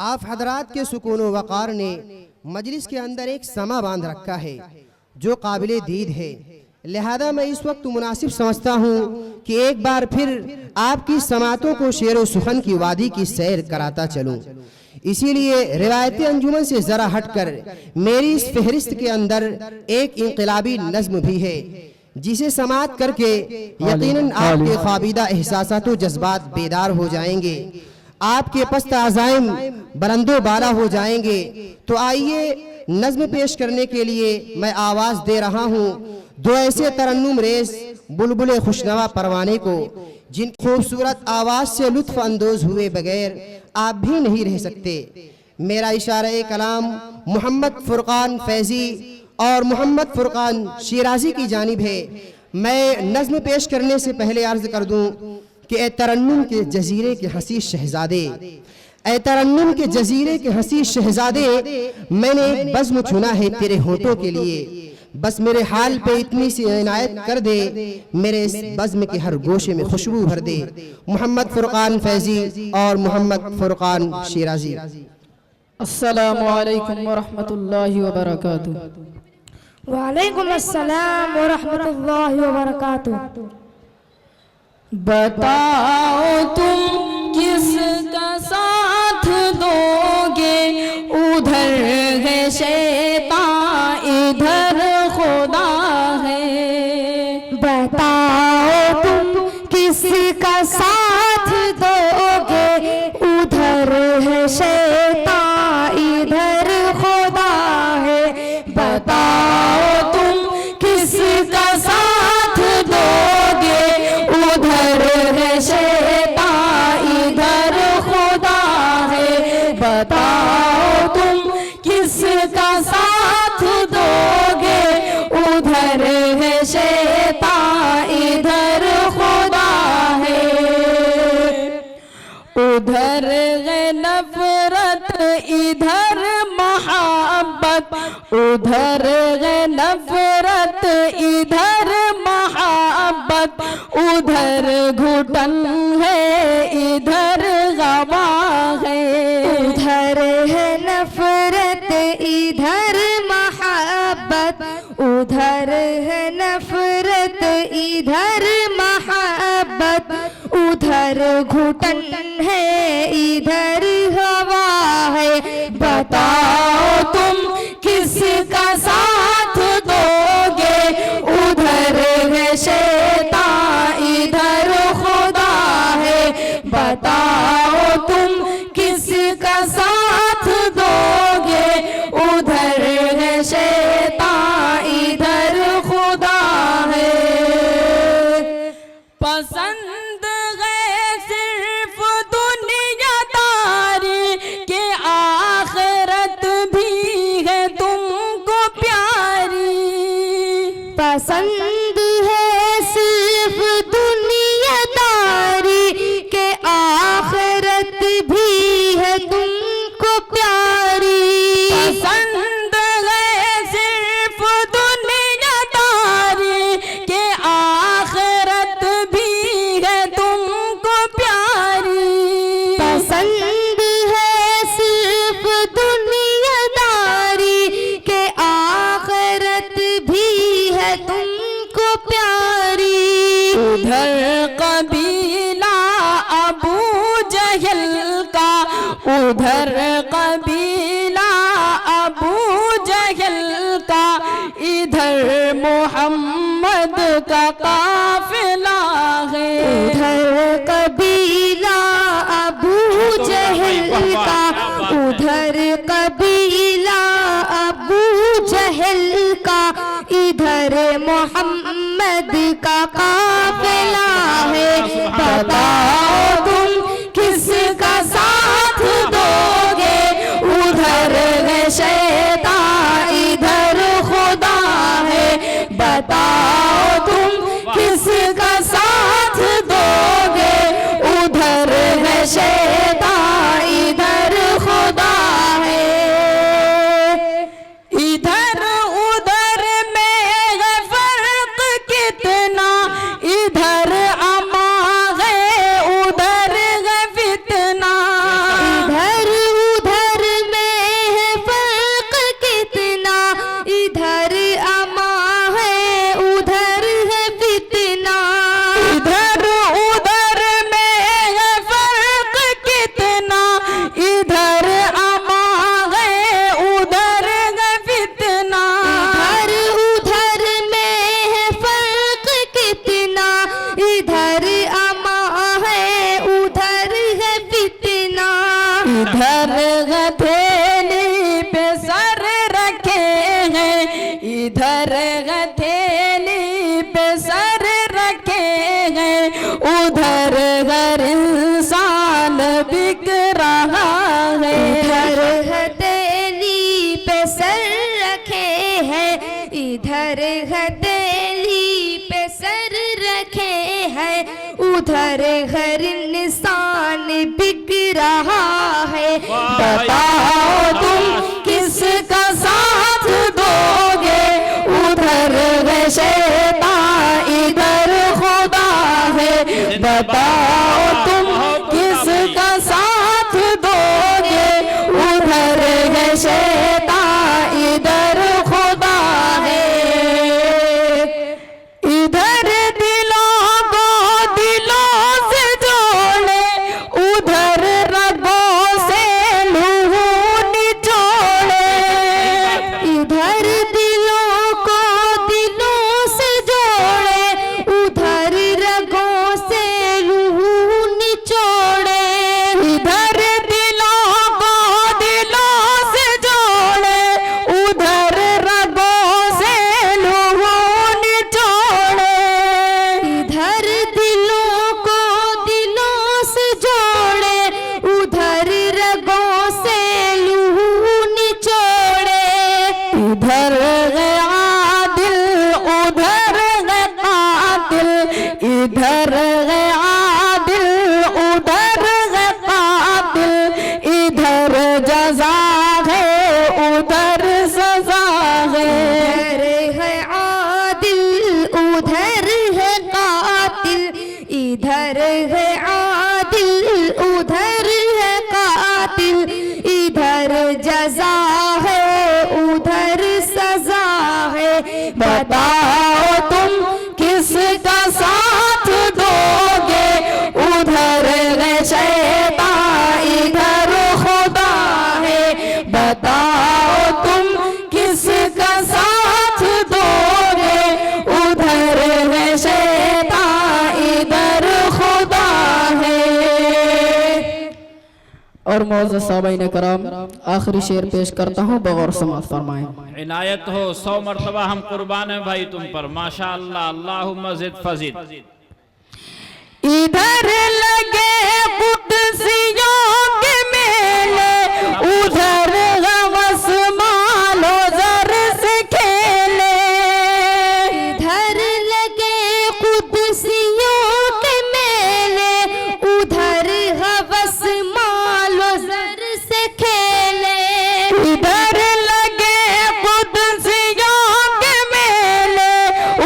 आप हजरात के सुकून व वक़ार ने मजलिस के अंदर एक समा बांध रखा है जो काबिले दीद है, लिहाजा मैं इस वक्त मुनासिब समझता हूँ कि एक बार फिर आपकी समातों को शेर व सुखन की वादी की सैर कराता चलूँ। इसीलिए रिवायती अंजुमन से ज़रा हटकर मेरी इस फहरिस्त के अंदर एक इनकलाबी नज़्म भी है जिसे समात करके यकीनन आपके ख्वाबीदा एहसासात व जज्बात बेदार हो जाएंगे, आपके पस्त अज़ाइम बुलंदो बाला हो जाएंगे। तो आइए नज़्म पेश करने के लिए मैं आवाज़ दे रहा हूँ दो ऐसे तरन्नुम रेज बुलबुल खुशनवा परवाने को जिन खूबसूरत आवाज़ से लुत्फ़ अंदोज हुए बगैर आप भी नहीं रह सकते। मेरा इशारा कलाम मोहम्मद फुरकान फैज़ी और मोहम्मद फुरकान शिराजी की जानिब है। मैं नज़्म पेश करने से पहले अर्ज़ कर दूं कि ए तरन्नुम के जजीरे के हसी शहजादे, ए तरन्नुम के जजीरे के हसी शहजादे, मैंने एक बज़्म चुना है तेरे होठों के लिए, बस मेरे हाल पे इतनी सी इनायत कर दे, मेरे इस बज़्म के हर गोशे में खुशबू भर दे। मोहम्मद फुरकान फैज़ी और मोहम्मद फुरकान शिराजी। अस्सलामु अलैकुम व रहमतुल्लाहि व बरकातुहू। वालेकुम अस्सलाम व रहमतुल्लाहि व बरकातुहू। बताओ तुम किसका साथ दोगे, उधर है शैतान इधर खुदा है। बताओ तुम किसका साथ दोगे, उधर है शैतान इधर खुदा है। बताओ तुम किसका साथ दोगे, उधर है शैतान इधर खुदा है। बताओ तुम किसका साथ दोगे, उधर है शैतान इधर खुदा है। उधर है नफरत इधर मोहब्बत, उधर है नफरत इधर मोहब्बत, उधर घुटन है इधर गवा है। उधर है नफरत इधर मोहब्बत, उधर है नफरत इधर मोहब्बत, उधर घुटन है इधर हवा है। बताओ तुम किसका साथ दोगे, उधर है शैतान इधर खुदा है। बताओ तुम किसका साथ दोगे, उधर है शैतान इधर खुदा है। पसंद है सिर्फ दुनियादारी के आखिरत भी है तुमको प्यारी। पसंद है सिर्फ दुनियादारी के आखिरत भी है तुमको प्यारी। पसंद है सिर्फ दुनियादारी के आखिरत भी है तुमको प्यारी। पसंद है सिर्फ दुनियादारी के आखिरत भी है तुमको प्यारी। उधर कबीला अबू जहल का, उधर कबीला अबू जहल का, इधर मोहम्मद का काफिला है। उधर कबीला अबू जहल का, उधर कबीला अबू जहल का, इधर मोहम्मद का काफिला है। बताओ तुम किसका साथ दोगे, उधर है शैतान इधर खुदा है। बताओ तुम इधर अमा है उधर है फितना, इधर हथेली पे सर रखे हैं, इधर हथेली पे सर रखे हैं, उधर हर इंसान बिक रहा है। इधर हथेली पे सर रखे हैं, इधर हथेली पे सर रखे हैं, उधर हर इंसान बिक रहा है। बताओ तुम किसका साथ दोगे, उधर है शैतान इधर खुदा है। बताओ तुम किसका साथ दोगे, उधर है शैतान इधर खुदा है। इधर दिलों को दिलों से जोड़े, उधर रगों से लहू निचोड़े। इधर दिलों को दिलों से जोड़े, उधर रगों से रूह निचोड़े। इधर दिलों को दिलों से जोड़े, उधर रगों से लहू निचोड़े। इधर दिलों को दिलों से जोड़े, उधर रगों से लहू निचोड़े। इधर है आदिल उधर है कातिल, इधर है आदिल उधर है कातिल, इधर जज़ा है उधर सज़ा है। इधर है आदिल उधर है कातिल, इधर है आदिल उधर है कातिल, इधर जज़ा है उधर सज़ा है। बताओ तुम किसका साथ दोगे, उधर है शैतान इधर खुदा है। बताओ तुम किसका साथ दोगे, उधर है शैतान इधर खुदा है। और मौजूद साहब कराम आखिरी शेर पेश करता हूँ, बगौर समात फरमाएं। इनायत हो 100 मरतबा हम कुर्बान हैं भाई तुम पर, माशा अल्लाह, अल्लाहुम्मा ज़िद फज़िद। इधर लगे कुदसियों के मेले, उधर हवस मालो ज़र से खेले। इधर लगे कुदसियों के मेले, उधर हवस मालो ज़र से खेले। इधर लगे कुदसियों के मेले,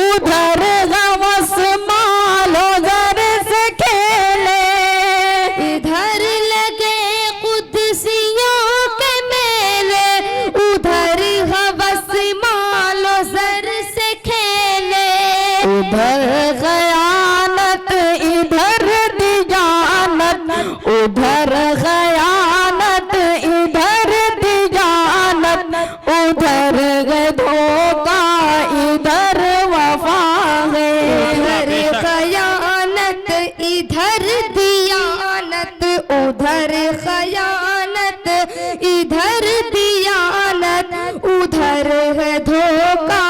उधर हवस मालो ज़र से खेले। इधर लगे कुदसियों के मेले, उधर हवस मालो ज़र से खेले। उधर खयानत इधर दियानत, उधर खयानत इधर दियानत, उधर है धोखा इधर वफा है। इधर खयानत इधर दियानत, उधर खयानत इधर दियानत, उधर है धोखा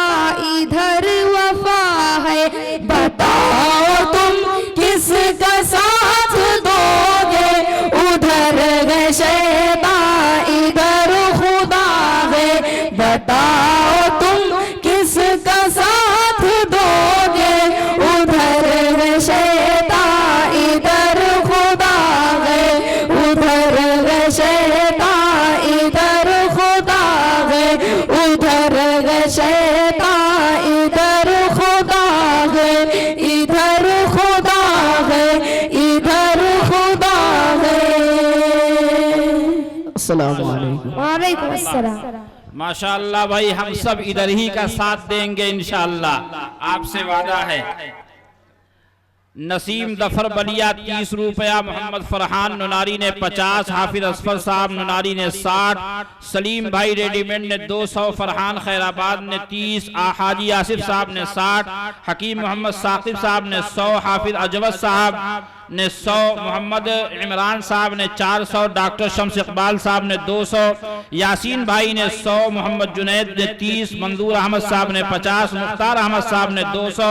इधर वफा है। बताओ तुम किसका साथ दोगे, उधर है शैतान इधर खुदा है। बताओ तुम किसका साथ दोगे, उधर है शैतान इधर खुदा है। उधर है शैतान इधर खुदा है, उधर है शैतान इधर खुदा है, इधर खुदा है, इधर खुदा है। अस्सलाम वालेकुम। वालेकुम अस्सलाम। माशा अल्लाह भाई, हम सब इधर ही का साथ देंगे इंशाअल्लाह, आपसे वादा है। नसीम दफर बलिया 30 रुपया, मोहम्मद फरहान नुनारी ने 50, हाफिज असफर साहब नुनारी ने 60, सलीम भाई रेडीमेड ने 200, फरहान खैराबाद ने 30, हाजी आसिफ साहब ने 60, हकीम मोहम्मद साकिब साहब ने 100, हाफिज अजवद साहब ने 100, मोहम्मद इमरान साहब ने 400, डॉक्टर शम्स इकबाल साहब ने 200, यासीन भाई ने 100, मोहम्मद जुनैद ने 30, मंजूर अहमद साहब ने 50, मुख्तार अहमद साहब ने 200,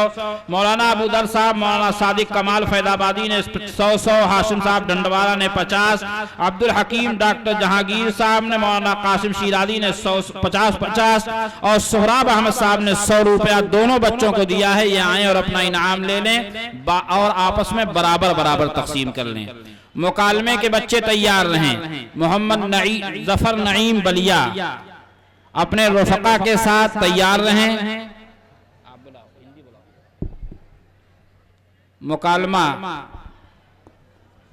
मौलाना अबूदर साहब, मौलाना सादिक कमाल फैदाबादी ने 100, हाशिम साहब डंडवाला ने 50, अब्दुल हकीम डॉक्टर जहांगीर साहब ने, मौलाना कासिम शिरादी ने 50 और सोहराब अहमद साहब ने 100 रुपया दोनों बच्चों को दिया है। ये आए और अपना इनाम ले लें और आपस में बराबर बराबर तकसीम कर लें। मुकालमे के बच्चे तैयार रहें। मोहम्मद जफर नईम बलिया अपने रफका के साथ तैयार रहें। मुकालमा